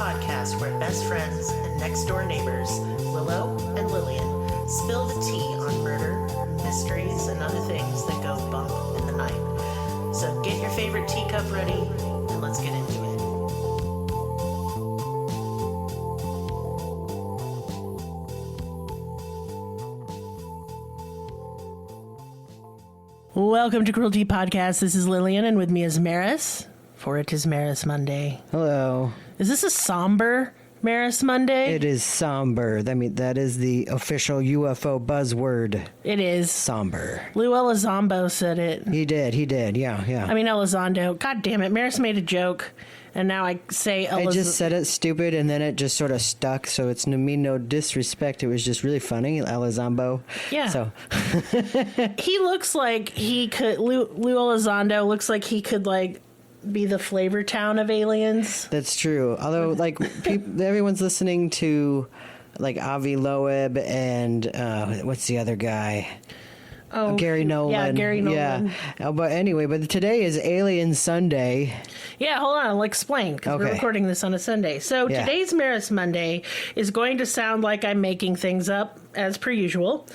podcast where best friends and next-door neighbors, Willow and Lillian, spill the tea on murder, mysteries, and other things that go bump in the night. So get your favorite teacup ready, and let's get into it. Welcome to Cruelty Podcast. This is Lillian, and with me is Merris, for it is Merris Monday. Hello. Is this a somber Merris Monday? It is somber. That is the official UFO buzzword. It is. Somber. Lou Elizondo said it. He did. Yeah. I mean, Elizondo. God damn it. Merris made a joke, and now I say I just said it stupid, and then it just sort of stuck, so it's no disrespect. It was just really funny, Elizondo. Yeah. So. He looks like he could, Lou Elizondo looks like he could, like, be the Flavor Town of aliens. That's true. Although, like, everyone's listening to, like, Avi Loeb and, what's the other guy? Oh, Gary Nolan. Yeah, Gary Nolan. Yeah. But anyway, today is Alien Sunday. Yeah, hold on. I'll explain, because we're recording this on a Sunday. So today's Merris Monday is going to sound like I'm making things up, as per usual.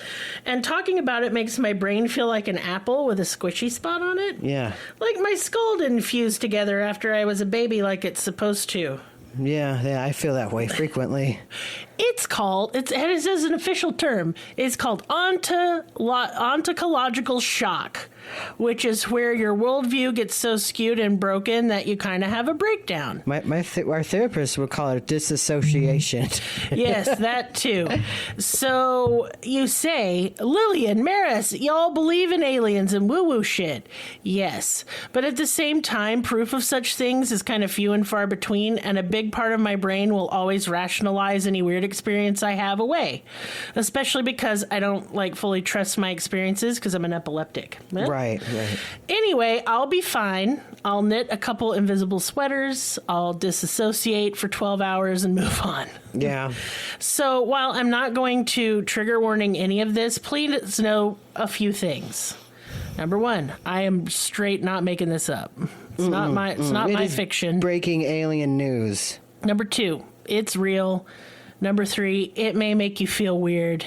And talking about it makes my brain feel like an apple with a squishy spot on it. Yeah. Like my skull didn't fuse together after I was a baby like it's supposed to. Yeah, I feel that way frequently. It's called, it is an official term, it's called ontological shock, which is where your worldview gets so skewed and broken that you kind of have a breakdown. Our therapist would call it disassociation. Yes, that too. So you say, Lillian, Merris, y'all believe in aliens and woo-woo shit. Yes. But at the same time, proof of such things is kind of few and far between, and a big part of my brain will always rationalize any weird experience I have away. Especially because I don't, like, fully trust my experiences because I'm an epileptic. Right. Anyway, I'll be fine. I'll knit a couple invisible sweaters. I'll disassociate for 12 hours and move on. Yeah. So while I'm not going to trigger warning any of this, please know a few things. Number one, I am straight not making this up. It's not my fiction. Breaking alien news. Number two, it's real. Number three, it may make you feel weird.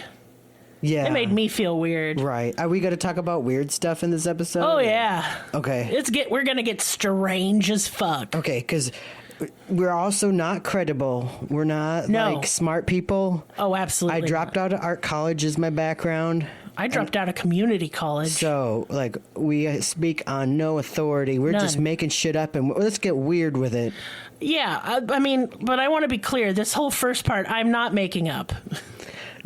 Yeah. It made me feel weird. Right. Are we going to talk about weird stuff in this episode? Oh, yeah. Okay. We're going to get strange as fuck. Okay, because we're also not credible. We're not, like, smart people. Oh, absolutely. I dropped out of art college is my background. I dropped out of community college. So, like, we speak on no authority. We're just making shit up, and let's get weird with it. Yeah, I mean, but I want to be clear. This whole first part, I'm not making up.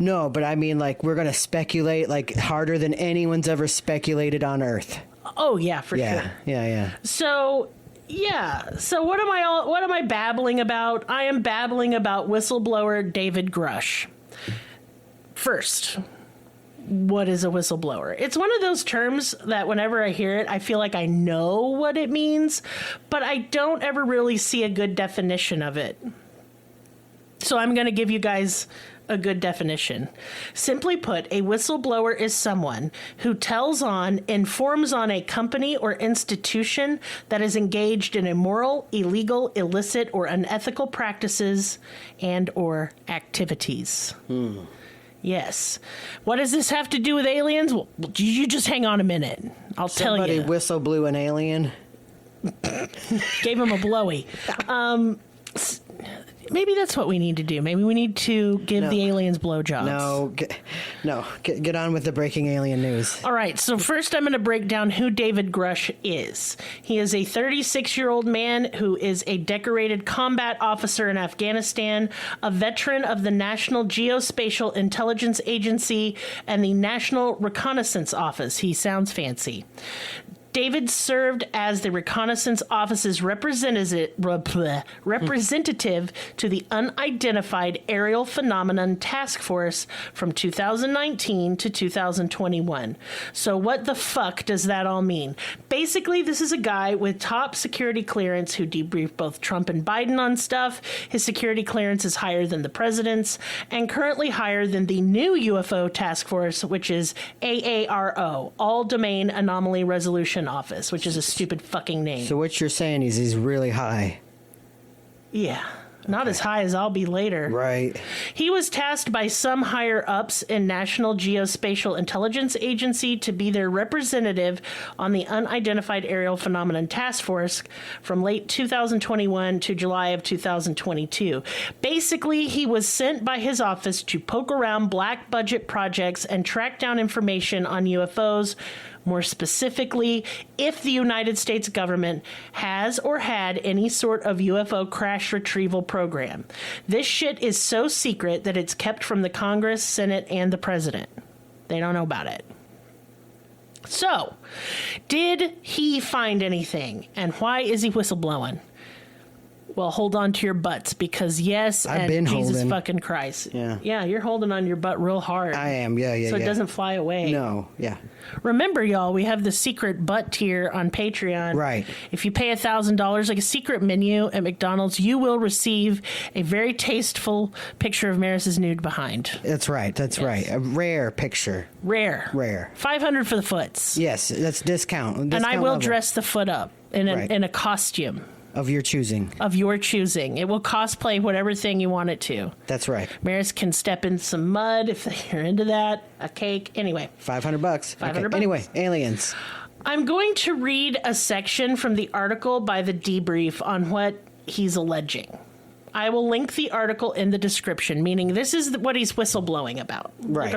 No, but I mean, like, we're going to speculate, like, harder than anyone's ever speculated on Earth. Oh, yeah, for sure. Yeah. So, yeah. So what am I babbling about? I am babbling about whistleblower David Grusch. First, what is a whistleblower? It's one of those terms that whenever I hear it, I feel like I know what it means, but I don't ever really see a good definition of it. So I'm going to give you guys a good definition. Simply put, a whistleblower is someone who informs on a company or institution that is engaged in immoral, illegal, illicit, or unethical practices and or activities. Yes. What does this have to do with aliens? Well, you just hang on a minute. I'll tell you. Somebody whistle blew an alien. Gave him a blowy. Maybe that's what we need to do. Maybe we need to give the aliens blowjobs. Get on with the breaking alien news. All right, so first I'm going to break down who David Grusch is. He is a 36-year-old man who is a decorated combat officer in Afghanistan, a veteran of the National Geospatial Intelligence Agency and the National Reconnaissance Office. He sounds fancy. David served as the Reconnaissance Office's representative to the Unidentified Aerial Phenomenon Task Force from 2019 to 2021. So what the fuck does that all mean? Basically, this is a guy with top security clearance who debriefed both Trump and Biden on stuff. His security clearance is higher than the president's and currently higher than the new UFO task force, which is AARO, All Domain Anomaly Resolution Office, which is a stupid fucking name. So what you're saying is he's really high. Yeah. Not as high as I'll be later. Right. He was tasked by some higher-ups in National Geospatial Intelligence Agency to be their representative on the Unidentified Aerial Phenomenon Task Force from late 2021 to July of 2022. Basically, he was sent by his office to poke around black budget projects and track down information on UFOs. More specifically, if the United States government has or had any sort of UFO crash retrieval program. This shit is so secret that it's kept from the Congress, Senate, and the president. They don't know about it. So, did he find anything? And why is he whistleblowing? Well, hold on to your butts, because yes, I've and been Jesus holding. fucking Christ. Yeah. Yeah, you're holding on your butt real hard. I am, yeah. So it doesn't fly away. No, yeah. Remember, y'all, we have the secret butt tier on Patreon. Right. If you pay $1,000, like a secret menu at McDonald's, you will receive a very tasteful picture of Merris's nude behind. That's right, right. A rare picture. Rare. 500 for the foots. Yes, that's discount. And I will level dress the foot up in a costume. Of your choosing. Of your choosing. It will cosplay whatever thing you want it to. That's right. Merris can step in some mud if you're into that. A cake. Anyway. $500. $500. Anyway, aliens. I'm going to read a section from the article by the debrief on what he's alleging. I will link the article in the description, meaning this is what he's whistleblowing about. Right.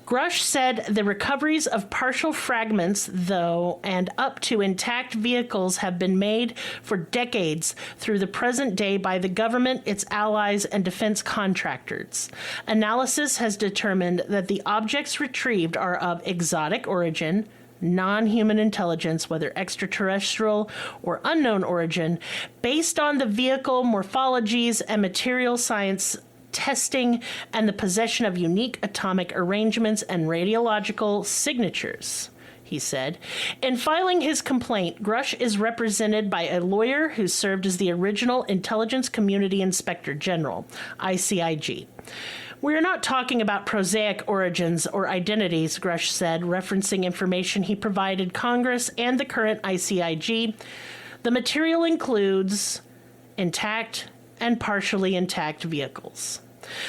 Grusch said the recoveries of partial fragments, though, and up to intact vehicles have been made for decades through the present day by the government, its allies, and defense contractors. Analysis has determined that the objects retrieved are of exotic origin, non-human intelligence, whether extraterrestrial or unknown origin, based on the vehicle morphologies and material science testing and the possession of unique atomic arrangements and radiological signatures, he said. In filing his complaint, Grusch is represented by a lawyer who served as the original Intelligence Community Inspector General, ICIG. We're not talking about prosaic origins or identities, Grusch said, referencing information he provided Congress and the current ICIG. The material includes intact and partially intact vehicles.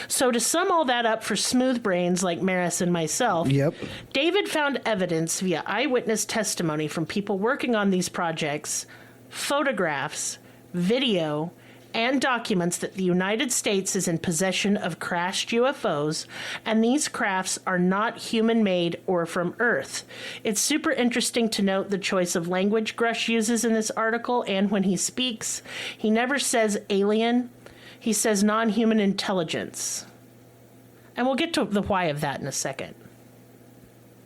So to sum all that up for smooth brains like Merris and myself, Yep. David found evidence via eyewitness testimony from people working on these projects, photographs, video, and documents that the United States is in possession of crashed UFOs, and these crafts are not human-made or from Earth. It's super interesting to note the choice of language Grusch uses in this article, and when he speaks, he never says alien, he says non-human intelligence. And we'll get to the why of that in a second.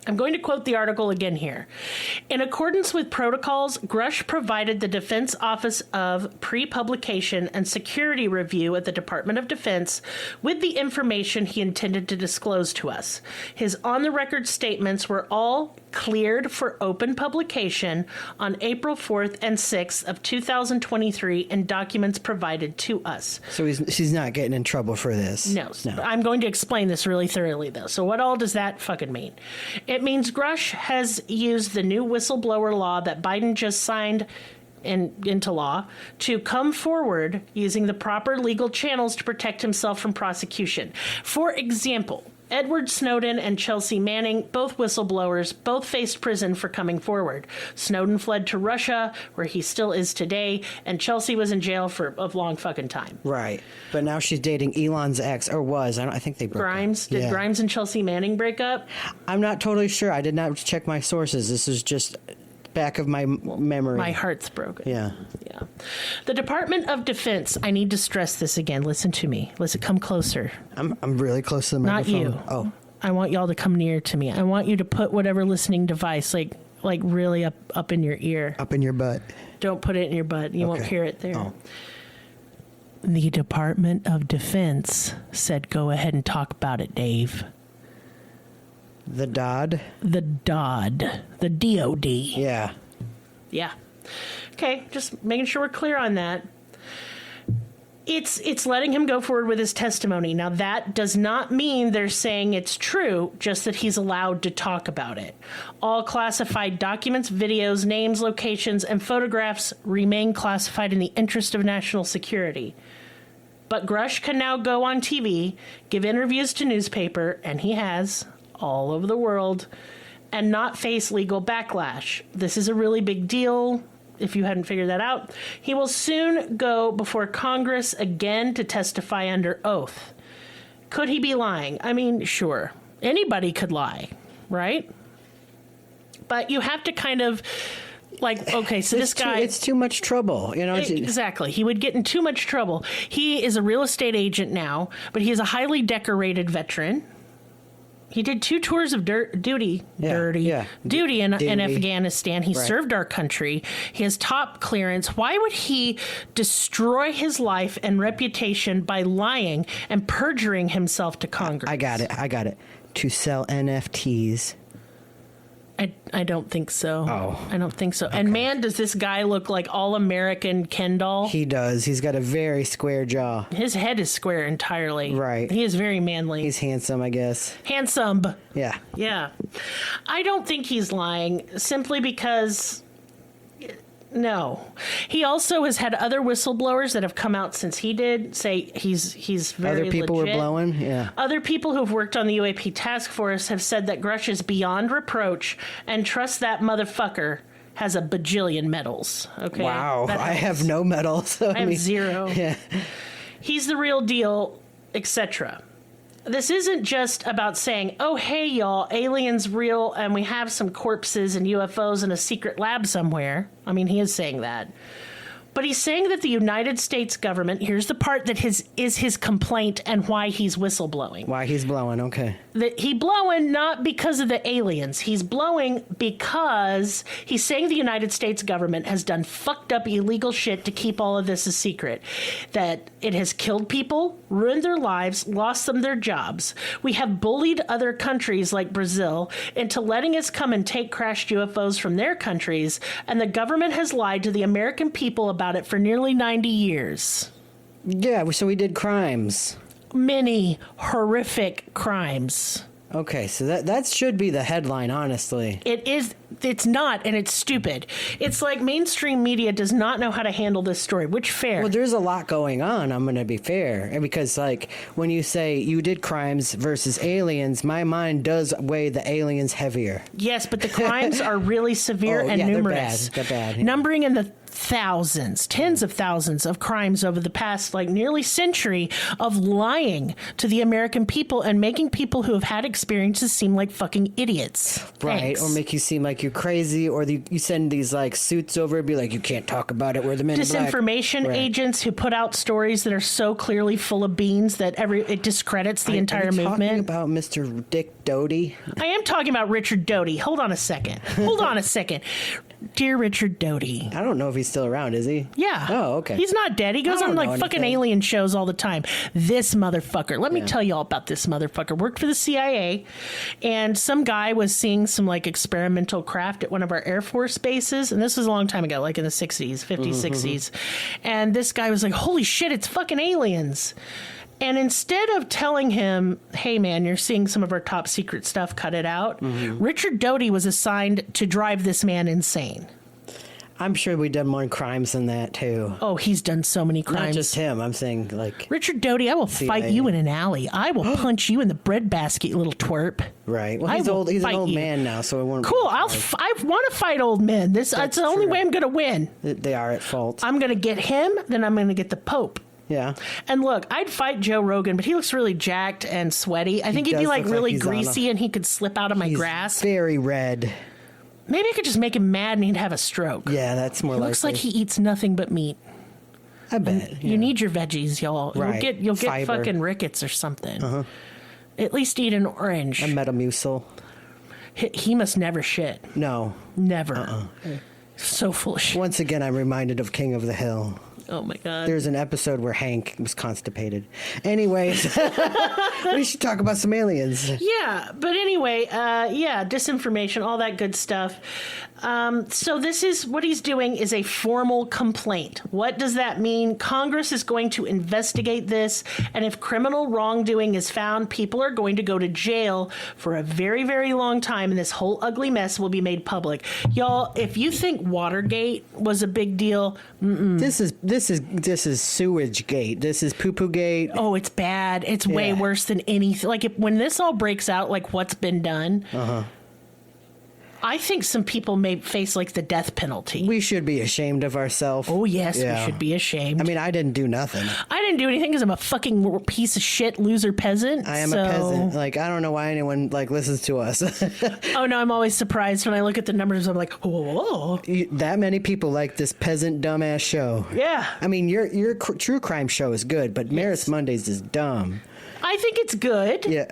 I'm going to quote the article again here. In accordance with protocols, Grusch provided the Defense Office of Pre-Publication and Security Review at the Department of Defense with the information he intended to disclose to us. His on-the-record statements were all cleared for open publication on April 4th and 6th of 2023 in documents provided to us. So she's not getting in trouble for this. No. I'm going to explain this really thoroughly, though. So what all does that fucking mean? It means Grusch has used the new whistleblower law that Biden just signed into law to come forward using the proper legal channels to protect himself from prosecution. For example, Edward Snowden and Chelsea Manning, both whistleblowers, both faced prison for coming forward. Snowden fled to Russia, where he still is today, and Chelsea was in jail for a long fucking time. Right. But now she's dating Elon's ex, or was. I think they broke Grimes? up. Did Yeah. Grimes and Chelsea Manning break up? I'm not totally sure. I did not check my sources. This is just back of my memory. My heart's broken. Yeah. Yeah. The Department of Defense, I need to stress this again. Listen to me. Listen, come closer. I'm really close to the Not microphone. you. Oh. I want y'all to come near to me. I want you to put whatever listening device, like really up in your ear. Up in your butt. Don't put it in your butt. You won't Okay. hear it there. Oh. The Department of Defense said, go ahead and talk about it, Dave. The Dodd? The DOD. The DOD. Yeah. Yeah. Okay, just making sure we're clear on that. It's letting him go forward with his testimony. Now, that does not mean they're saying it's true, just that he's allowed to talk about it. All classified documents, videos, names, locations, and photographs remain classified in the interest of national security. But Grusch can now go on TV, give interviews to newspaper, and he has, all over the world, and not face legal backlash. This is a really big deal, if you hadn't figured that out. He will soon go before Congress again to testify under oath. Could he be lying? I mean, sure. Anybody could lie, right? But you have to kind of... Like, okay, so this guy... It's too much trouble, you know? Exactly. He would get in too much trouble. He is a real estate agent now, but he is a highly decorated veteran. He did 2 tours of duty in Afghanistan. He served our country. He has top clearance. Why would he destroy his life and reputation by lying and perjuring himself to Congress? I got it. To sell NFTs. I don't think so. Oh. I don't think so. Okay. And man, does this guy look like all-American Ken doll. He does. He's got a very square jaw. His head is square entirely. Right. He is very manly. He's handsome, I guess. Handsome. Yeah. Yeah. I don't think he's lying simply because... No. He also has had other whistleblowers that have come out since he did say he's very Other people legit. were blowing? Yeah. Other people who've worked on the UAP task force have said that Grusch is beyond reproach and trust that motherfucker has a bajillion medals. Okay. Wow. I have no medals. So I have 0. Yeah. He's the real deal, etc. This isn't just about saying, oh, hey, y'all, aliens real, and we have some corpses and UFOs in a secret lab somewhere. I mean, he is saying that. But he's saying that the United States government, here's the part that is his complaint and why he's whistleblowing. Why he's blowing, okay. That he blowing not because of the aliens. He's blowing because he's saying the United States government has done fucked up illegal shit to keep all of this a secret. That it has killed people, ruined their lives, lost them their jobs. We have bullied other countries like Brazil into letting us come and take crashed UFOs from their countries, and the government has lied to the American people about it for nearly 90 years. Yeah, so we did crimes. Many horrific crimes. Okay, so that should be the headline, honestly. It is. It's not, and it's stupid. It's like mainstream media does not know how to handle this story, which fair. Well, there's a lot going on, I'm going to be fair. And because, like, when you say you did crimes versus aliens, my mind does weigh the aliens heavier. Yes, but the crimes are really severe and numerous. They're bad. Yeah. Numbering in the thousands, tens of thousands of crimes over the past, like, nearly century of lying to the American people and making people who have had experiences seem like fucking idiots. Right, Thanks. or make you seem like you're crazy, or you send these, like, suits over and be like, you can't talk about it, we're the men in black. Disinformation agents who put out stories that are so clearly full of beans that it discredits the entire movement. Are you talking about Mr. Dick Doty? I am talking about Richard Doty. Hold on a second. Dear Richard Doty. I don't know if he's still around, is he? Yeah. Oh, okay. He's not dead. He goes on like fucking alien shows all the time. This motherfucker. Let me tell you all about this motherfucker. Worked for the CIA, and some guy was seeing some like experimental craft at one of our Air Force bases, and this was a long time ago, like in the 60s, 50s, 60s. And this guy was like, holy shit, it's fucking aliens. And instead of telling him, hey, man, you're seeing some of our top secret stuff, cut it out, Richard Doty was assigned to drive this man insane. I'm sure we've done more crimes than that, too. Oh, he's done so many crimes. Not just him. I'm saying, like... Richard Doty, I will fight you in an alley. I will punch you in the breadbasket, you little twerp. Right. Well, he's old. He's an old man now, so it won't... Cool. I want to fight old men. That's the only way I'm going to win. They are at fault. I'm going to get him, then I'm going to get the Pope. Yeah. And look, I'd fight Joe Rogan, but he looks really jacked and sweaty. I think he'd be like really greasy and he could slip out of my grasp. Very red. Maybe I could just make him mad and he'd have a stroke. Yeah, that's more likely. Looks like he eats nothing but meat. I bet. You need your veggies, y'all. Right. You'll get fucking rickets or something. At least eat an orange. A Metamucil. He must never shit. No. Never. So full of shit. Once again, I'm reminded of King of the Hill. Oh my God. There's an episode where Hank was constipated. Anyways, we should talk about some aliens. Yeah, but anyway, disinformation, all that good stuff. So this is what he's doing is a formal complaint. What does that mean? Congress is going to investigate this, and if criminal wrongdoing is found, people are going to go to jail for a very, very long time, and this whole ugly mess will be made public. Y'all, if you think Watergate was a big deal, this is sewage gate. This is poo poo gate. oh, it's bad. It's way worse than anything. Like when this all breaks out, like what's been done. I think some people may face like the death penalty. We should be ashamed of ourselves. Oh, yes, we should be ashamed. I mean, I didn't do nothing. I didn't do anything because I'm a fucking piece of shit loser peasant. I am a peasant. Like, I don't know why anyone like listens to us. Oh, no, I'm always surprised when I look at the numbers. I'm like, whoa. That many people like this peasant dumbass show. Yeah. I mean, your true crime show is good, but Maris Mondays is dumb. I think it's good. Yeah.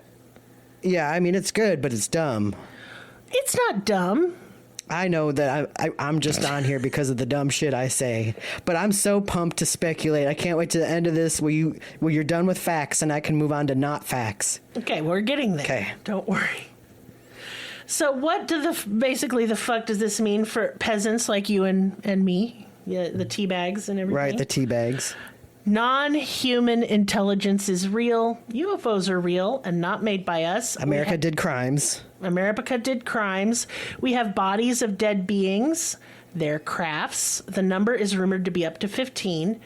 Yeah, I mean, it's good, but it's dumb. It's not dumb. I know that I'm just on here because of the dumb shit I say, but I'm so pumped to speculate. I can't wait to the end of this where you're done with facts and I can move on to not facts. Okay, we're getting there. Okay. Don't worry. So what basically the fuck does this mean for peasants like you and me? Yeah, the tea bags and everything. Right, the tea bags. Non-human intelligence is real. UFOs are real and not made by us. America did crimes. America did crimes. We have bodies of dead beings. They're crafts. The number is rumored to be up to 15.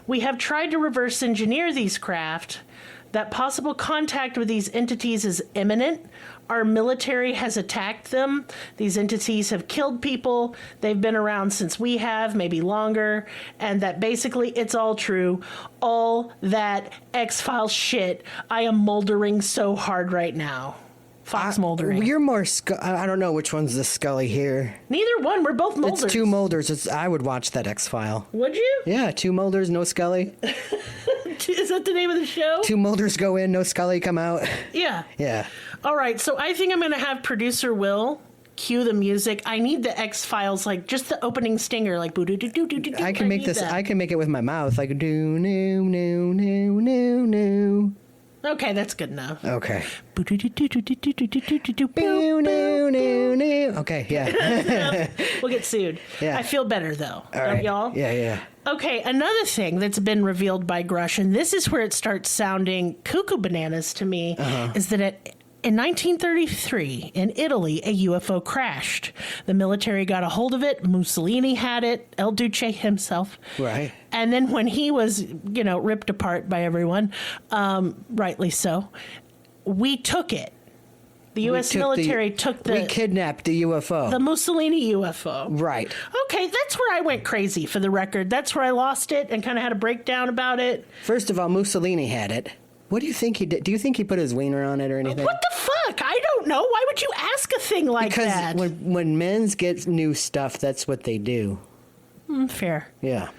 We have tried to reverse engineer these craft. That possible contact with these entities is imminent. Our military has attacked them. These entities have killed people. They've been around since we have, maybe longer. And that basically it's all true. All that X-Files shit. I am moldering so hard right now. Fox moldering. You're more... I don't know which one's the Scully here. Neither one. We're both molders. It's two Mulders. I would watch that X-File. Would you? Yeah, two Mulders, no Scully. Is that the name of the show? Two Mulders go in, no Scully come out. Yeah. Yeah. All right, so I think I'm going to have producer Will cue the music. I need the X-Files, like just the opening stinger, like boo doo doo doo doo doo. I can make this. I can make it with my mouth, like do no no no no no. Okay, that's good enough. Okay. Boo doo doo doo doo doo doo doo doo doo doo. No no no no. Okay, yeah. We'll get sued. Yeah. I feel better though. All right. Y'all? Yeah, yeah. Okay, another thing that's been revealed by Grusch, and this is where it starts sounding cuckoo bananas to me, is that in 1933, in Italy, a UFO crashed. The military got a hold of it. Mussolini had it. El Duce himself. Right. And then when he was, ripped apart by everyone, rightly so, we took it. The U.S. military took the... We kidnapped the UFO. The Mussolini UFO. Right. Okay, that's where I went crazy, for the record. That's where I lost it and kind of had a breakdown about it. First of all, Mussolini had it. What do you think he did? Do you think he put his wiener on it or anything? What the fuck? I don't know. Why would you ask a thing like that? Because when men's get new stuff, that's what they do. Fair. Yeah.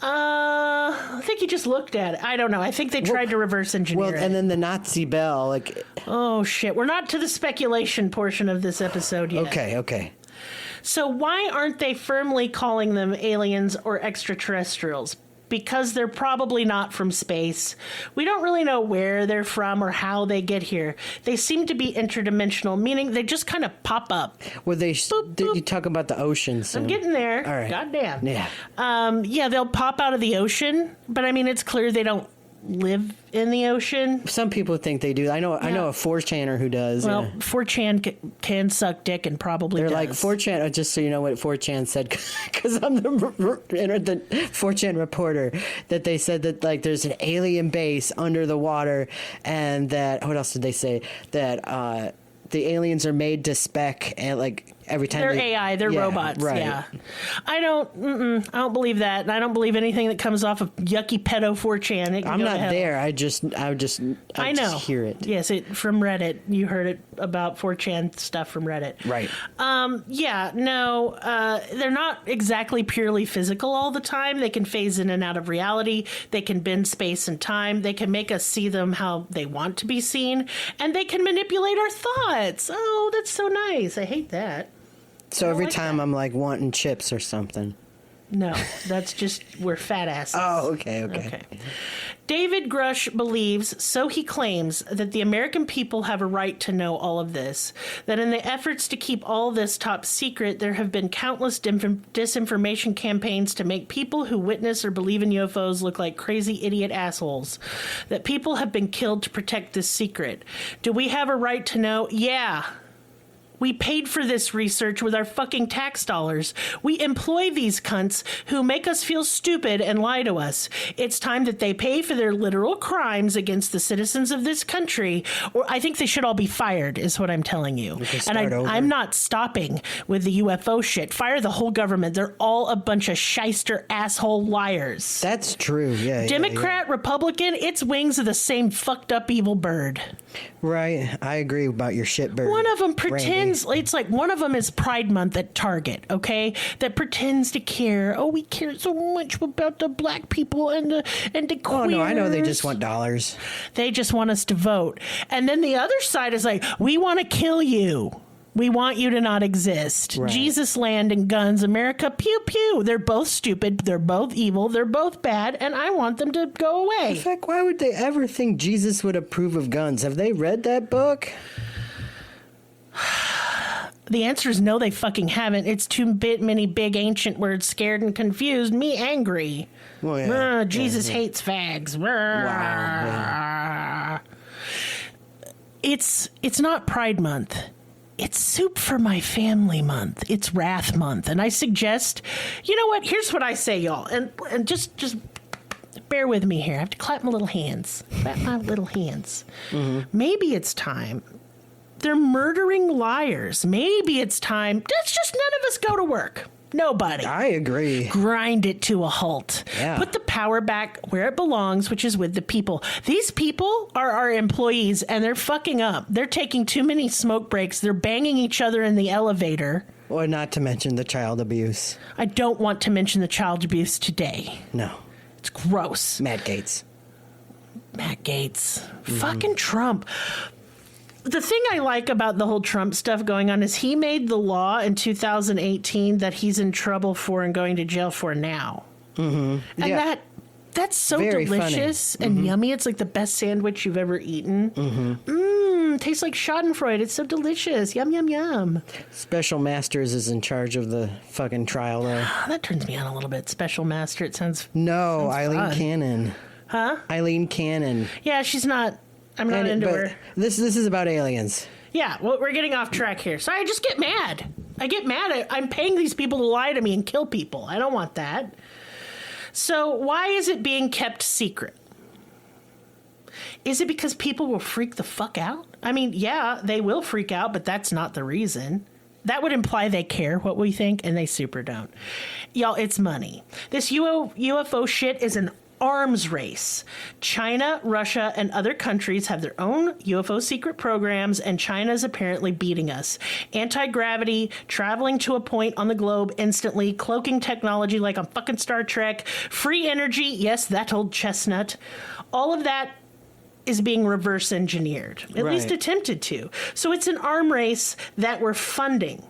I think he just looked at it. I don't know. I think they tried to reverse engineer it. And then the Nazi bell, like... Oh, shit. We're not to the speculation portion of this episode yet. Okay. So why aren't they firmly calling them aliens or extraterrestrials? Because they're probably not from space. We don't really know where they're from or how they get here. They seem to be interdimensional, meaning they just kind of pop up. Well, boop, boop. You talk about the ocean soon. I'm getting there. All right. Goddamn. Yeah. Yeah, they'll pop out of the ocean, but I mean, it's clear they don't live in the ocean. Some people think they do. I know a 4chaner who does. Well, yeah. 4chan can suck dick and probably They're does. like 4chan, just so you know what 4chan said, because I'm the 4chan reporter, that they said that like there's an alien base under the water, and that, what else did they say? That the aliens are made to spec, and like every time they're AI, they're robots. Right. Yeah, I don't believe that, and I don't believe anything that comes off of yucky pedo 4chan. I'm not there. I just I know. Just hear it. Yes, from Reddit. You heard it about 4chan stuff from Reddit. Right. Yeah. No. They're not exactly purely physical all the time. They can phase in and out of reality. They can bend space and time. They can make us see them how they want to be seen, and they can manipulate our thoughts. Oh, that's so nice. I hate that. So every time I'm like wanting chips or something. No, that's just we're fat asses. Oh, okay. David Grusch believes, so he claims, that the American people have a right to know all of this, that in the efforts to keep all this top secret, there have been countless disinformation campaigns to make people who witness or believe in UFOs look like crazy idiot assholes, that people have been killed to protect this secret. Do we have a right to know? Yeah. We paid for this research with our fucking tax dollars. We employ these cunts who make us feel stupid and lie to us. It's time that they pay for their literal crimes against the citizens of this country, or I think they should all be fired, is what I'm telling you. And I'm not stopping with the UFO shit. Fire the whole government. They're all a bunch of shyster asshole liars. That's true, yeah. Democrat, Republican, it's wings of the same fucked up evil bird. Right, I agree about your shit bird. One of them pretends, it's like one of them is Pride Month at Target, okay? That pretends to care. Oh, we care so much about the black people and the queers. Oh, no, I know they just want dollars. They just want us to vote. And then the other side is like, we want to kill you. We want you to not exist. Right. Jesus, land, and guns, America, pew, pew. They're both stupid. They're both evil. They're both bad. And I want them to go away. In fact, why would they ever think Jesus would approve of guns? Have they read that book? The answer is no, they fucking haven't. It's too many big ancient words, scared and confused. Me angry. Well, yeah. Jesus hates fags. Wow. Yeah. It's not Pride Month. It's Soup for My Family Month. It's Wrath Month. And I suggest, you know what? Here's what I say, y'all. And just bear with me here. I have to clap my little hands. Clap my little hands. Mm-hmm. Maybe it's time. They're murdering liars. Maybe it's time. Let's just none of us go to work. Nobody. I agree. Grind it to a halt. Yeah. Put the power back where it belongs, which is with the people. These people are our employees, and they're fucking up. They're taking too many smoke breaks. They're banging each other in the elevator. Or not to mention the child abuse. I don't want to mention the child abuse today. No. It's gross. Matt Gaetz. Mm-hmm. Fucking Trump. The thing I like about the whole Trump stuff going on is he made the law in 2018 that he's in trouble for and going to jail for now. Mm-hmm. And that's so very delicious funny. And mm-hmm. yummy. It's like the best sandwich you've ever eaten. Mm-hmm. Tastes like Schadenfreude. It's so delicious. Yum, yum, yum. Special Masters is in charge of the fucking trial, though. That turns me on a little bit. Special Master. It sounds Eileen fun. Cannon. Huh? Eileen Cannon. Yeah, she's not... I'm not into her. This is about aliens. Yeah, well, we're getting off track here. So I just get mad. I get mad. I'm paying these people to lie to me and kill people. I don't want that. So why is it being kept secret? Is it because people will freak the fuck out? I mean, yeah, they will freak out, but that's not the reason. That would imply they care what we think, and they super don't. Y'all, it's money. This UFO shit is an arms race. China, Russia, and other countries have their own UFO secret programs, and China is apparently beating us. Anti-gravity, traveling to a point on the globe instantly, cloaking technology like on fucking Star Trek, free energy, yes, that old chestnut. All of that is being reverse engineered, at least attempted to. So it's an arm race that we're funding.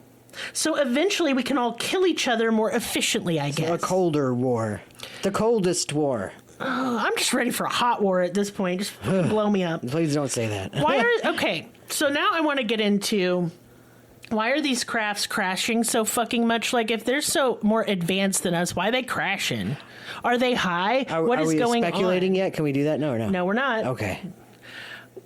So eventually we can all kill each other more efficiently, I guess. A colder war. The coldest war. I'm just ready for a hot war at this point. Just blow me up. Please don't say that. Okay, so now I want to get into why are these crafts crashing so fucking much? Like, if they're so more advanced than us, why are they crashing? Are they high? What is going on? Are we speculating yet? Can we do that? No or no? No, we're not. Okay.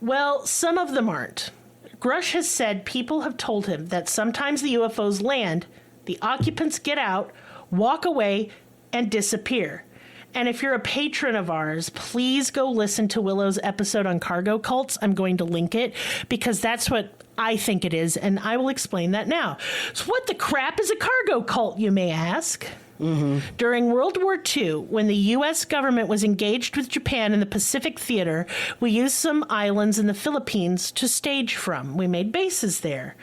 Well, some of them aren't. Grusch has said people have told him that sometimes the UFOs land, the occupants get out, walk away, and disappear. And if you're a patron of ours, please go listen to Willow's episode on cargo cults. I'm going to link it because that's what I think it is, and I will explain that now. So what the crap is a cargo cult, you may ask? Mm-hmm. During World War II, when the U.S. government was engaged with Japan in the Pacific Theater, we used some islands in the Philippines to stage from. We made bases there.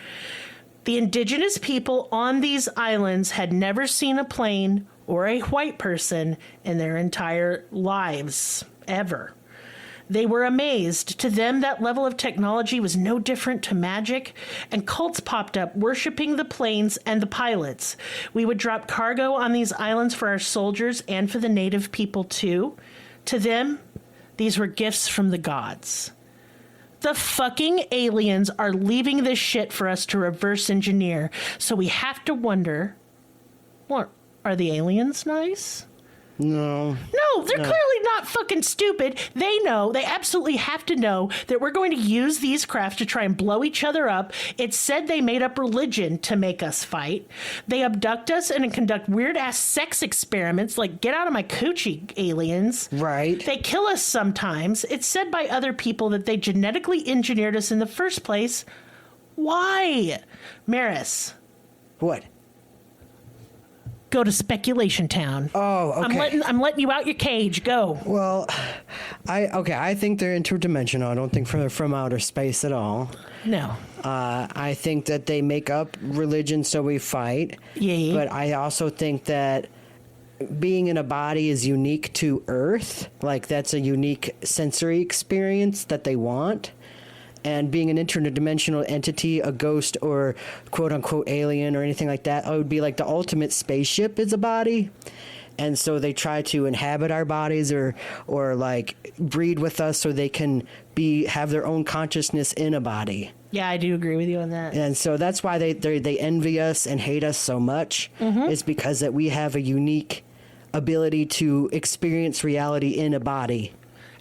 The indigenous people on these islands had never seen a plane or a white person in their entire lives, ever. They were amazed. To them, that level of technology was no different to magic, and cults popped up worshiping the planes and the pilots. We would drop cargo on these islands for our soldiers and for the native people too. To them, these were gifts from the gods. The fucking aliens are leaving this shit for us to reverse engineer, so we have to wonder, what, are the aliens nice? No. No, they're clearly not fucking stupid. They know, they absolutely have to know that we're going to use these craft to try and blow each other up. It's said they made up religion to make us fight. They abduct us and conduct weird-ass sex experiments like get out of my coochie, aliens. Right. They kill us sometimes. It's said by other people that they genetically engineered us in the first place. Why? Merris. What? Go to Speculation Town. Oh, okay. I'm letting you out your cage. Go. Well, I think they're interdimensional. I don't think they're from outer space at all. No. I think that they make up religion so we fight. Yeah. But I also think that being in a body is unique to Earth. Like, that's a unique sensory experience that they want. And being an interdimensional entity, a ghost or quote-unquote alien or anything like that, it would be like the ultimate spaceship is a body. And so they try to inhabit our bodies or like breed with us so they can have their own consciousness in a body. Yeah, I do agree with you on that. And so that's why they envy us and hate us so much. Mm-hmm. Is because that we have a unique ability to experience reality in a body.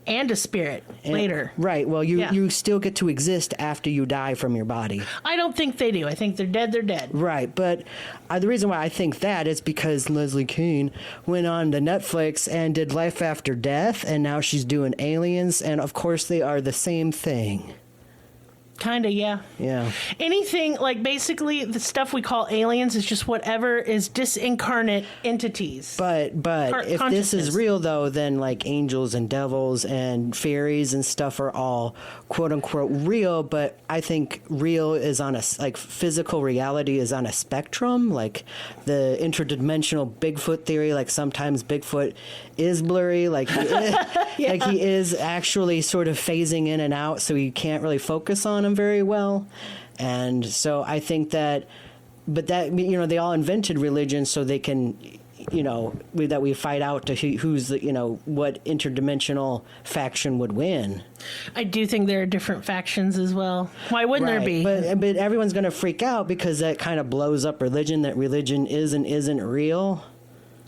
And a spirit later. Right. Well, you still get to exist after you die from your body. I don't think they do. I think they're dead. Right. But the reason why I think that is because Leslie Kean went on to Netflix and did Life After Death, and now she's doing Aliens, and of course they are the same thing. Kinda, yeah. Yeah. Anything, like, basically, the stuff we call aliens is just whatever is disincarnate entities. But if this is real, though, then, like, angels and devils and fairies and stuff are all quote-unquote real, but I think real is on physical reality is on a spectrum. Like, the interdimensional Bigfoot theory, like, sometimes Bigfoot is blurry, like, he is actually sort of phasing in and out, so you can't really focus on him very well. And so I think that, but that, they all invented religion so they can, that we fight out to who's the, what interdimensional faction would win. I do think there are different factions as well. Why wouldn't there be? But everyone's going to freak out because that kind of blows up religion, that religion is and isn't real.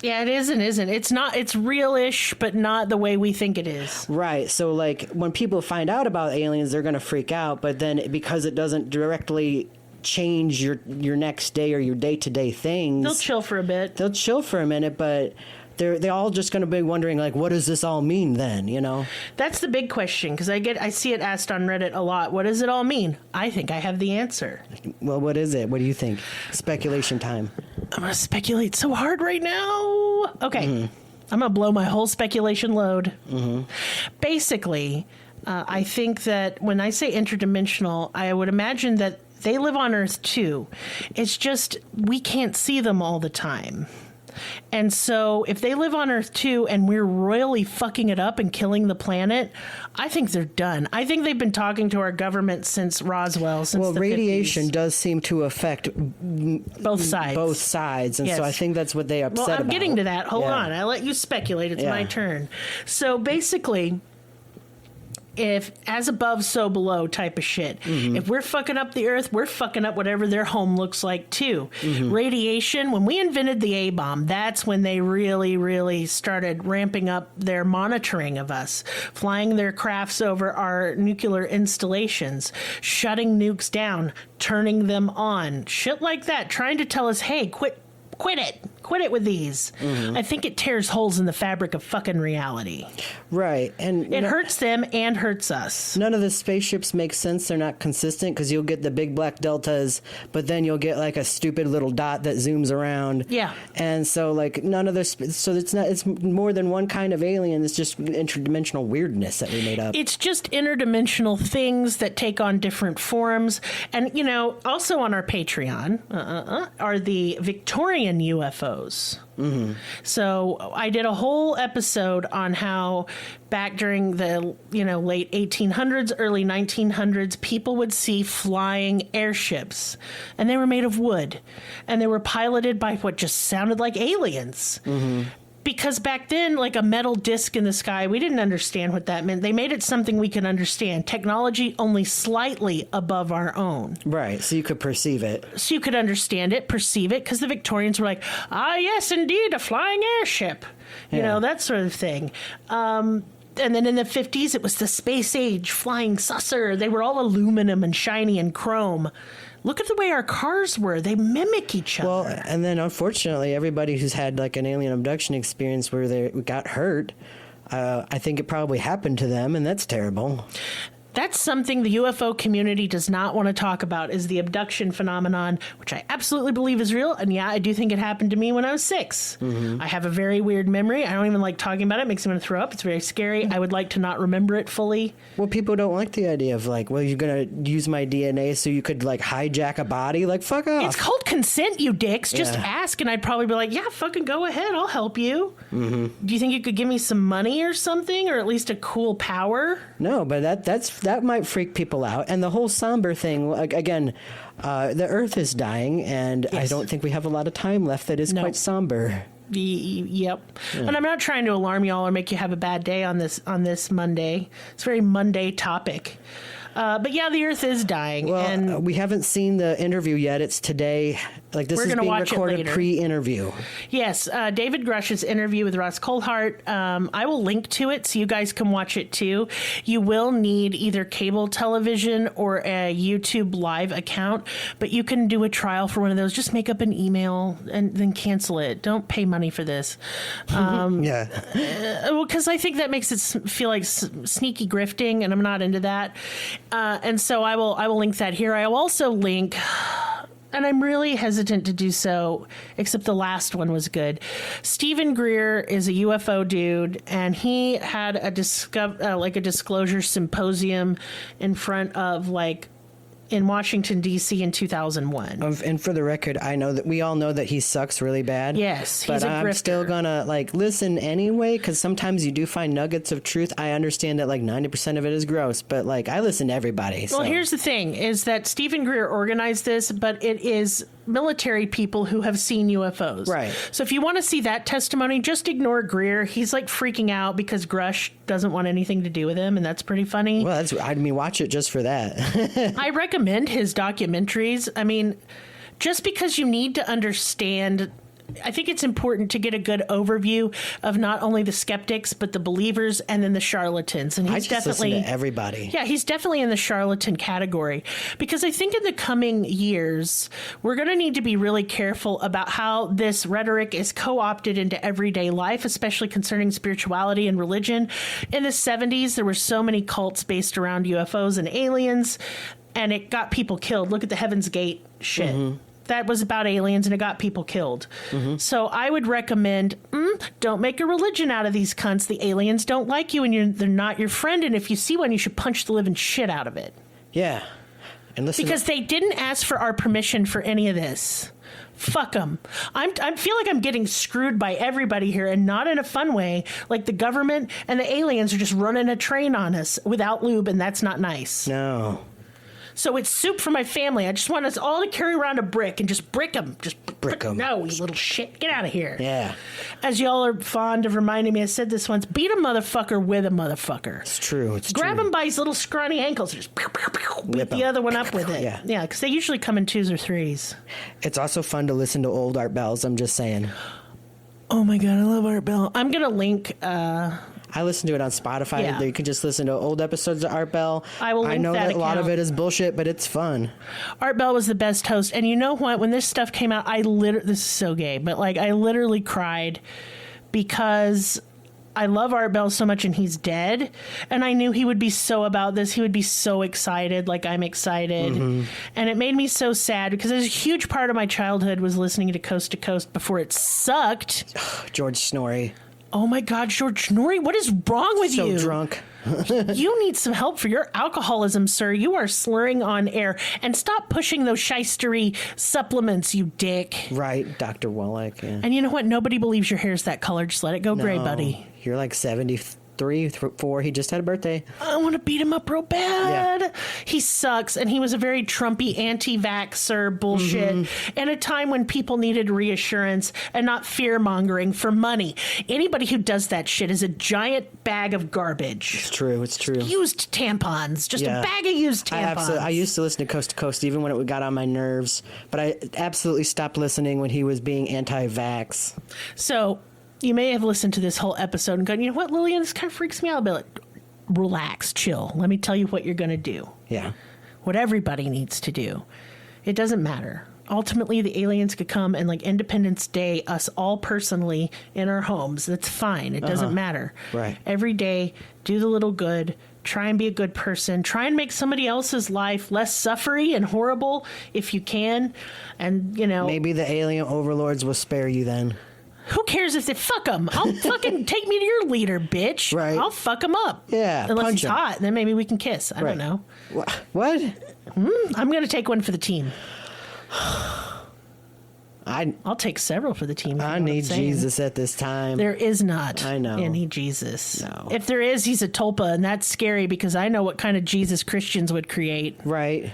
Yeah, it is and isn't. It's not. It's real-ish, but not the way we think it is. Right. So, like, when people find out about aliens, they're going to freak out. But then, because it doesn't directly change your next day or your day-to-day things, they'll chill for a bit. They'll chill for a minute, but they're all just going to be wondering, like, what does this all mean then? That's the big question, because I see it asked on Reddit a lot. What does it all mean? I think I have the answer. Well, what is it? What do you think? Speculation time. I'm going to speculate so hard right now. Okay. Mm-hmm. I'm going to blow my whole speculation load. Mm-hmm. Basically, I think that when I say interdimensional, I would imagine that they live on Earth too. It's just we can't see them all the time. And so if they live on Earth too and we're royally fucking it up and killing the planet, I think they're done. I think they've been talking to our government since Roswell, since the 50s. Radiation does seem to affect both sides. And so I think that's what they upset about. I'm getting to that. Hold on. I let you speculate. It's my turn. So basically, if as above, so below type of shit. Mm-hmm. If we're fucking up the Earth, we're fucking up whatever their home looks like too. Mm-hmm. Radiation, when we invented the A-bomb, that's when they really, really started ramping up their monitoring of us, flying their crafts over our nuclear installations, shutting nukes down, turning them on, shit like that, trying to tell us, hey, quit it with these. Mm-hmm. I think it tears holes in the fabric of fucking reality. Right. And it hurts them and hurts us. None of the spaceships make sense. They're not consistent because you'll get the big black deltas, but then you'll get like a stupid little dot that zooms around. Yeah. And so like none of this, so it's more than one kind of alien. It's just interdimensional weirdness that we made up. It's just interdimensional things that take on different forms. And, also on our Patreon are the Victorian UFOs. UFOs. Mm-hmm. So I did a whole episode on how back during the late 1800s, early 1900s, people would see flying airships, and they were made of wood, and they were piloted by what just sounded like aliens. Mm-hmm. Because back then, like a metal disc in the sky, we didn't understand what that meant. They made it something we could understand. Technology only slightly above our own. Right, so you could perceive it. So you could understand it, perceive it, because the Victorians were like, ah, yes, indeed, a flying airship. That sort of thing. And then in the 50s, it was the space age, flying saucer. They were all aluminum and shiny and chrome. Look at the way our cars were. They mimic each other. Well, and then unfortunately, everybody who's had like an alien abduction experience where they got hurt, I think it probably happened to them, and that's terrible. That's something the UFO community does not want to talk about, is the abduction phenomenon, which I absolutely believe is real. And yeah, I do think it happened to me when I was 6. Mm-hmm. I have a very weird memory. I don't even like talking about it. It makes me want to throw up. It's very scary. I would like to not remember it fully. Well, people don't like the idea of like, well, you're going to use my DNA so you could like hijack a body? Like, fuck off. It's called consent, you dicks. Just ask, and I'd probably be like, yeah, fucking go ahead. I'll help you. Mm-hmm. Do you think you could give me some money or something, or at least a cool power? No, but that might freak people out. And the whole somber thing, again, the Earth is dying, and yes. I don't think we have a lot of time left that is quite somber. Yep. Yeah. And I'm not trying to alarm y'all or make you have a bad day on this Monday. It's a very Monday topic. But yeah, the Earth is dying. Well, and we haven't seen the interview yet. It's today. Like, this is being recorded pre-interview. Yes, David Grusch's interview with Ross Coulthart. I will link to it so you guys can watch it too. You will need either cable television or a YouTube live account, but you can do a trial for one of those. Just make up an email and then cancel it. Don't pay money for this. Yeah. Well, because I think that makes it feel like sneaky grifting, and I'm not into that. And so I will link that here. I will also link, and I'm really hesitant to do so, except the last one was good. Stephen Greer is a UFO dude, and he had a disclosure symposium in front of in Washington, D.C. in 2001. And for the record, I know that we all know that he sucks really bad. Yes, he's but a grifter. I'm still gonna listen anyway, because sometimes you do find nuggets of truth. I understand that 90% of it is gross, but I listen to everybody. Well, here's the thing: is that Stephen Greer organized this, but it is military people who have seen UFOs. Right. So if you want to see that testimony, just ignore Greer. He's freaking out because Grusch doesn't want anything to do with him, and that's pretty funny. Well, watch it just for that. I recommend his documentaries. I mean, just because you need to understand, I think it's important to get a good overview of not only the skeptics, but the believers and then the charlatans. And he's definitely listen to everybody. Yeah, he's definitely in the charlatan category, because I think in the coming years, we're going to need to be really careful about how this rhetoric is co-opted into everyday life, especially concerning spirituality and religion. In the 70s, there were so many cults based around UFOs and aliens, and it got people killed. Look at the Heaven's Gate shit. Mm-hmm. That was about aliens, and it got people killed. Mm-hmm. So I would recommend, don't make a religion out of these cunts. The aliens don't like you, and they're not your friend. And if you see one, you should punch the living shit out of it. Yeah. And listen, because they didn't ask for our permission for any of this. Fuck them. I feel like I'm getting screwed by everybody here, and not in a fun way. Like the government and the aliens are just running a train on us without lube, and that's not nice. No. So it's soup for my family. I just want us all to carry around a brick and just brick them. Just brick them. No, you little shit. Get out of here. Yeah. As y'all are fond of reminding me, I said this once, beat a motherfucker with a motherfucker. It's true. Grab him by his little scrawny ankles and just pew, pew, pew, beat the other one up with it. Yeah. Yeah, because they usually come in 2s or 3s. It's also fun to listen to old Art Bells, I'm just saying. Oh my God, I love Art Bell. I'm going to link... I listen to it on Spotify. Yeah. You can just listen to old episodes of Art Bell. I will link know that account. A lot of it is bullshit, but it's fun. Art Bell was the best host. And you know what? When this stuff came out, this is so gay, but I literally cried because I love Art Bell so much, and he's dead. And I knew he would be so about this. He would be so excited, like I'm excited. Mm-hmm. And it made me so sad because a huge part of my childhood was listening to Coast before it sucked. George Snorri. Oh my God, George Norrie, what is wrong with you? So drunk. You need some help for your alcoholism, sir. You are slurring on air. And stop pushing those shystery supplements, you dick. Right, Dr. Wallach. Yeah. And you know what? Nobody believes your hair's that color. Just let it go gray, buddy. You're like 73, 4. He just had a birthday. I want to beat him up real bad. Yeah. He sucks, and he was a very Trumpy anti-vaxxer bullshit in a time when people needed reassurance and not fear-mongering for money. Anybody who does that shit is a giant bag of garbage. It's true. It's true. Used tampons. Just a bag of used tampons. I used to listen to Coast to Coast even when it got on my nerves, but I absolutely stopped listening when he was being anti-vax. So you may have listened to this whole episode and gone, you know what, Lillian, this kind of freaks me out a bit. Like, relax, chill. Let me tell you what you're going to do. Yeah. What everybody needs to do. It doesn't matter. Ultimately, the aliens could come and, like, Independence Day, us all personally in our homes. That's fine. It doesn't matter. Right. Every day, do the little good. Try and be a good person. Try and make somebody else's life less suffery and horrible if you can. And, you know. Maybe the alien overlords will spare you then. Who cares if they fuck them? I'll fucking take me to your leader, bitch. Right. I'll fuck him up. Yeah. Unless punch he's him. hot, then maybe we can kiss. I don't know. What? I'm going to take one for the team. I'll take several for the team. I need Jesus at this time. There is not I know. any Jesus. No. If there is, he's a tulpa, and that's scary because I know what kind of Jesus Christians would create. Right.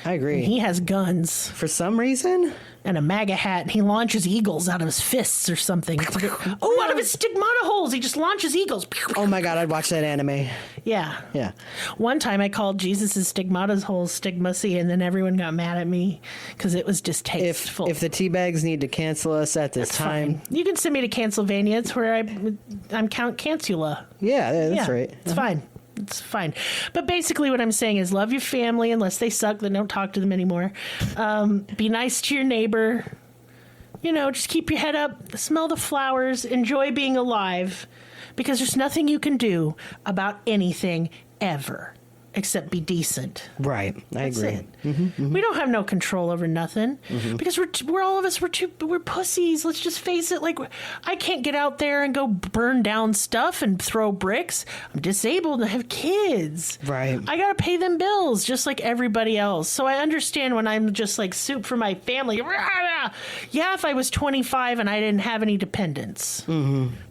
I agree. He has guns. For some reason? And a MAGA hat, and he launches eagles out of his fists or something. Out of his stigmata holes, he just launches eagles. Oh my God, I'd watch that anime. Yeah. Yeah. One time I called Jesus' stigmata holes stigmacy, and then everyone got mad at me because it was distasteful. If the teabags need to cancel us at this time. Fine. You can send me to Pennsylvania. It's where I'm Count Cancula. Yeah, that's right. It's fine. It's fine. But basically what I'm saying is love your family. Unless they suck, then don't talk to them anymore. Be nice to your neighbor. You know, just keep your head up. Smell the flowers. Enjoy being alive. Because there's nothing you can do about anything ever. Except be decent. Right. I agree. It. We don't have no control over nothing because we're all of us we're pussies. Let's just face it. Like, I can't get out there and go burn down stuff and throw bricks. I'm disabled and I have kids. Right. I gotta pay them bills just like everybody else. So I understand when I'm just like soup for my family. Yeah, if I was 25 and I didn't have any dependents.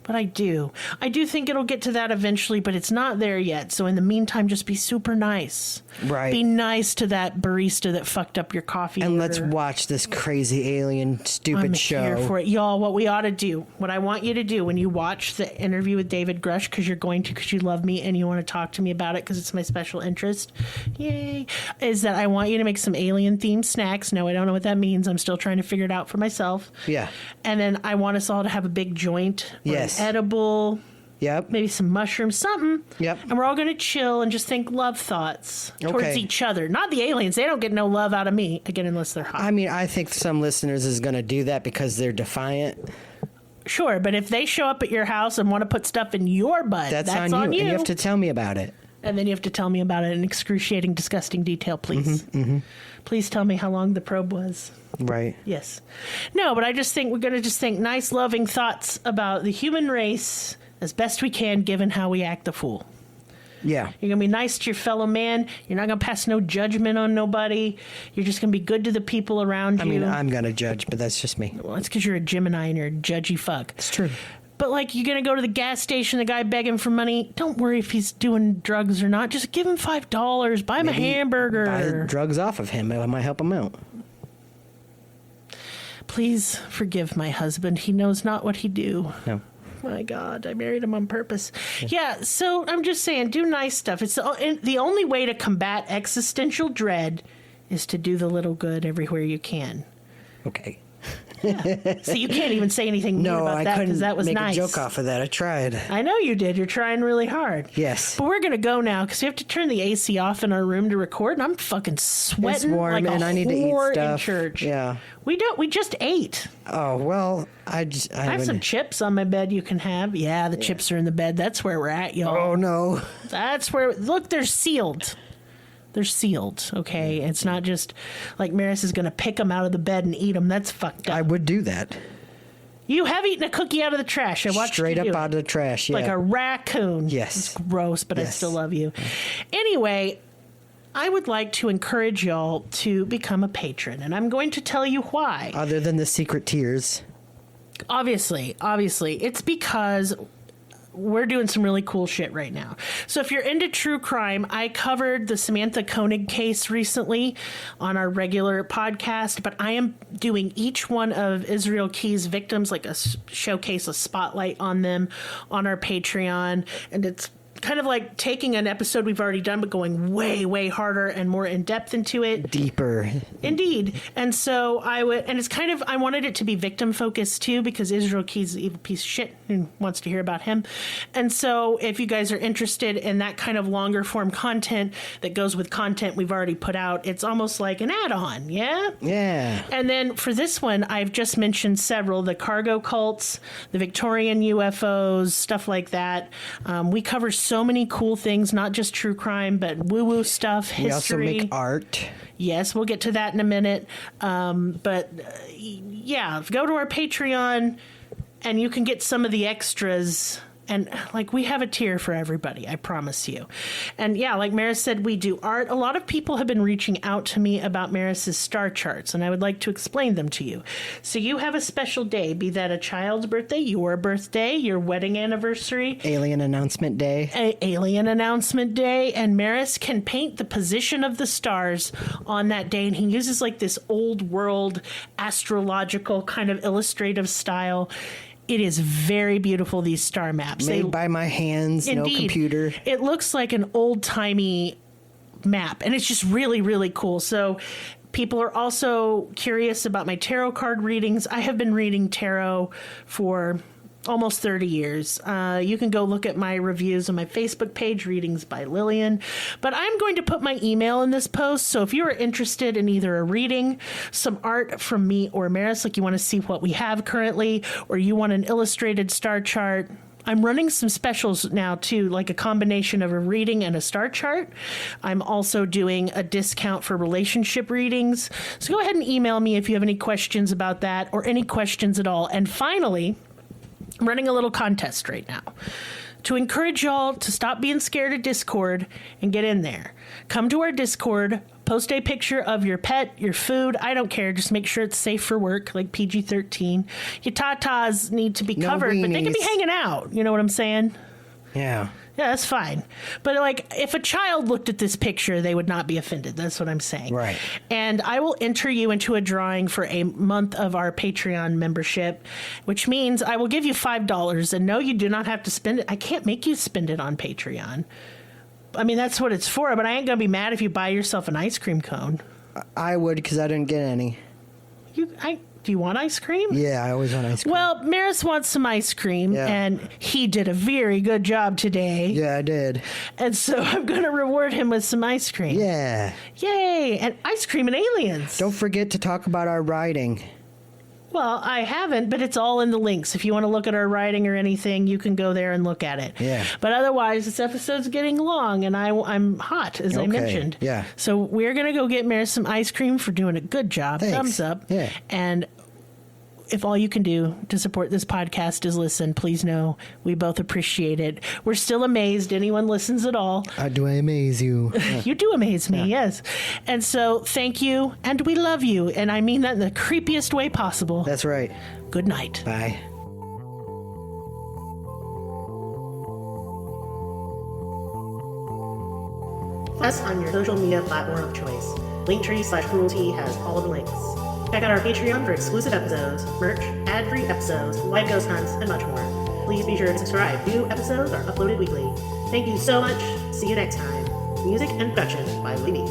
But I do think it'll get to that eventually, but it's not there yet. So in the meantime, just be super nice. Right. Be nice to that barista that fucked up your coffee And order. let's watch this crazy alien stupid I'm show. here for it. Y'all, what we ought to do, what I want you to do when you watch the interview with David Grusch, because you're going to, because you love me and you want to talk to me about it because it's my special interest, yay, is that I want you to make some alien-themed snacks. No, I don't know what that means. I'm still trying to figure it out for myself. Yeah. And then I want us all to have a big joint. Or Yes. an edible. Yep. Maybe some mushrooms, something. Yep. And we're all going to chill and just think love thoughts towards Okay. each other. Not the aliens. They don't get no love out of me, again, unless they're hot. I mean, I think some listeners is going to do that because they're defiant. Sure, but if they show up at your house and want to put stuff in your butt, that's on you. And you have to tell me about it. And then you have to tell me about it in excruciating, disgusting detail, please. Please tell me how long the probe was. Right. Yes. No, but I just think we're going to just think nice, loving thoughts about the human race as best we can, given how we act the fool. Yeah. You're going to be nice to your fellow man. You're not going to pass no judgment on nobody. You're just going to be good to the people around you. I mean, I'm going to judge, but that's just me. Well, it's because you're a Gemini and you're a judgy fuck. It's true. But, like, you're going to go to the gas station, the guy begging for money. Don't worry if he's doing drugs or not. Just give him $5. Buy him a hamburger. Buy the drugs off of him. It might help him out. Please forgive my husband. He knows not what he do. No. My God, I married him on purpose. Yeah, so I'm just saying, do nice stuff. It's the only way to combat existential dread is to do the little good everywhere you can. Okay. So you can't even say anything mean about that because that was make nice. a joke off of that. I tried. I know you did. You're trying really hard. Yes. But we're going to go now because we have to turn the AC off in our room to record, and I'm fucking sweating It's warm, like a and I need to eat whore stuff. in church. Yeah. We just ate. Oh, well, I have some chips on my bed you can have. Yeah, the chips are in the bed. That's where we're at, y'all. Oh, no. That's where... Look, they're sealed. They're sealed, okay? It's not just like Merris is going to pick them out of the bed and eat them. That's fucked up. I would do that. You have eaten a cookie out of the trash. I watched Straight you up do out it. of the trash, yeah. Like a raccoon. Yes. It's gross, but I Yes. still love you. Anyway, I would like to encourage y'all to become a patron, and I'm going to tell you why. Other than the secret tears. Obviously, it's because we're doing some really cool shit right now. So if you're into true crime, I covered the Samantha Koenig case recently on our regular podcast, but I am doing each one of Israel Key's victims, like a showcase, a spotlight on them on our Patreon. And it's kind of like taking an episode we've already done, but going way, way harder and more in depth into it. Deeper. Indeed. And so it's kind of, I wanted it to be victim focused too, because Israel Key's an evil piece of shit and wants to hear about him. And so if you guys are interested in that kind of longer form content that goes with content we've already put out, it's almost like an add-on. Yeah. Yeah. And then for this one, I've just mentioned several, the cargo cults, the Victorian UFOs, stuff like that. We cover so many cool things, not just true crime, but woo-woo stuff, history. We also make art. Yes, we'll get to that in a minute. Yeah, go to our Patreon and you can get some of the extras. And like, we have a tier for everybody, I promise you. And yeah, like Merris said, we do art. A lot of people have been reaching out to me about Merris's star charts, and I would like to explain them to you. So you have a special day, be that a child's birthday, your birthday, your wedding anniversary, Alien announcement day. Alien announcement day, and Merris can paint the position of the stars on that day, and he uses like this old world astrological kind of illustrative style. It is very beautiful, these star maps. Made by my hands, Indeed. no computer. It looks like an old-timey map, and it's just really, really cool. So people are also curious about my tarot card readings. I have been reading tarot for almost 30 years. You can go look at my reviews on my Facebook page, Readings by Lillian. But I'm going to put my email in this post, so if you are interested in either a reading, some art from me or Merris, like you want to see what we have currently, or you want an illustrated star chart, I'm running some specials now too, like a combination of a reading and a star chart. I'm also doing a discount for relationship readings. So go ahead and email me if you have any questions about that or any questions at all. And finally, I'm running a little contest right now to encourage y'all to stop being scared of Discord and get in there. Come to our Discord, post a picture of your pet, your food. I don't care. Just make sure it's safe for work, like PG-13. Your tatas need to be covered, but they can be hanging out. You know what I'm saying? Yeah. Yeah, that's fine. But like, if a child looked at this picture, they would not be offended. That's what I'm saying. Right. And I will enter you into a drawing for a month of our Patreon membership, which means I will give you $5. And no, you do not have to spend it. I can't make you spend it on Patreon. I mean, that's what it's for. But I ain't going to be mad if you buy yourself an ice cream cone. I would, because I didn't get any. Do you want ice cream? Yeah, I always want ice cream. Well, Merris wants some ice cream, and he did a very good job today. Yeah, I did. And so I'm going to reward him with some ice cream. Yeah. Yay! And ice cream and aliens. Don't forget to talk about our writing. Well, I haven't, but it's all in the links. If you want to look at our writing or anything, you can go there and look at it. Yeah. But otherwise, this episode's getting long, and I'm hot, as I mentioned. Yeah. So we're going to go get Merris some ice cream for doing a good job. Thanks. Thumbs up. Yeah. And if all you can do to support this podcast is listen, please know we both appreciate it. We're still amazed anyone listens at all. Do I amaze you? You do amaze me, yes. And so thank you, and we love you. And I mean that in the creepiest way possible. That's right. Good night. Bye. Us on your social media platform of choice. Linktree/cruelty has all of the links. Check out our Patreon for exclusive episodes, merch, ad-free episodes, live ghost hunts, and much more. Please be sure to subscribe. New episodes are uploaded weekly. Thank you so much. See you next time. Music and production by Libby.